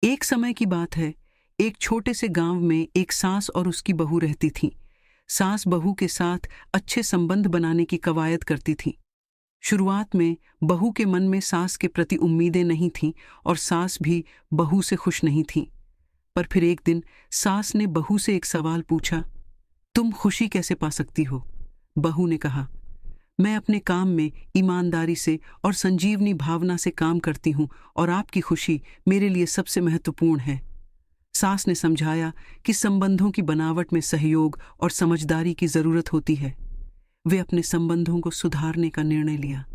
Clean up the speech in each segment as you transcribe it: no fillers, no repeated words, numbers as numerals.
एक समय की बात है। एक छोटे से गांव में एक सास और उसकी बहू रहती थीं। सास बहू के साथ अच्छे संबंध बनाने की कवायद करती थी। शुरुआत में बहू के मन में सास के प्रति उम्मीदें नहीं थीं और सास भी बहू से खुश नहीं थी। पर फिर एक दिन सास ने बहू से एक सवाल पूछा, तुम खुशी कैसे पा सकती हो? बहू ने कहा, मैं अपने काम में ईमानदारी से और संजीवनी भावना से काम करती हूँ और आपकी खुशी मेरे लिए सबसे महत्वपूर्ण है। सास ने समझाया कि संबंधों की बनावट में सहयोग और समझदारी की जरूरत होती है। वे अपने संबंधों को सुधारने का निर्णय लिया।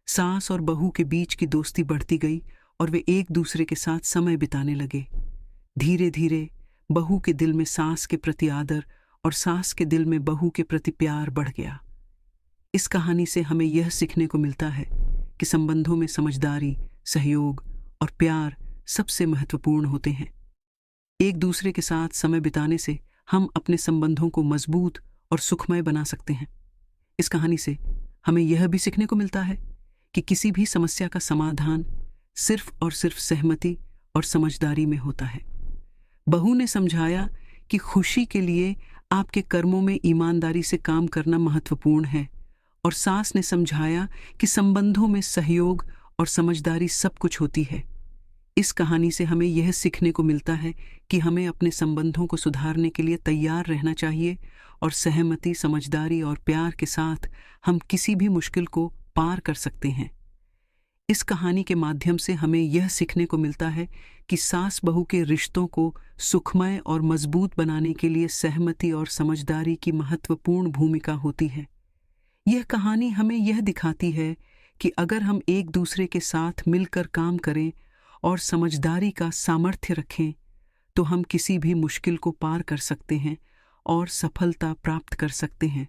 सास और बहू के बीच की दोस्ती बढ़ती गई और वे एक दूसरे के साथ समय बिताने लगे। धीरे धीरे बहू के दिल में सास के प्रति आदर और सास के दिल में बहू के प्रति प्यार बढ़ गया। इस कहानी से हमें यह सीखने को मिलता है कि संबंधों में समझदारी, सहयोग और प्यार सबसे महत्वपूर्ण होते हैं। एक दूसरे के साथ समय बिताने से हम अपने संबंधों को मजबूत और सुखमय बना सकते हैं। इस कहानी से हमें यह भी सीखने को मिलता है कि किसी भी समस्या का समाधान सिर्फ और सिर्फ सहमति और समझदारी में होता है। बहू ने समझाया कि खुशी के लिए आपके कर्मों में ईमानदारी से काम करना महत्वपूर्ण है और सास ने समझाया कि संबंधों में सहयोग और समझदारी सब कुछ होती है। इस कहानी से हमें यह सीखने को मिलता है कि हमें अपने संबंधों को सुधारने के लिए तैयार रहना चाहिए और सहमति, समझदारी और प्यार के साथ हम किसी भी मुश्किल को पार कर सकते हैं। इस कहानी के माध्यम से हमें यह सीखने को मिलता है कि सास बहू के रिश्तों को सुखमय और मजबूत बनाने के लिए सहमति और समझदारी की महत्वपूर्ण भूमिका होती है। यह कहानी हमें यह दिखाती है कि अगर हम एक दूसरे के साथ मिलकर काम करें और समझदारी का सामर्थ्य रखें, तो हम किसी भी मुश्किल को पार कर सकते हैं और सफलता प्राप्त कर सकते हैं।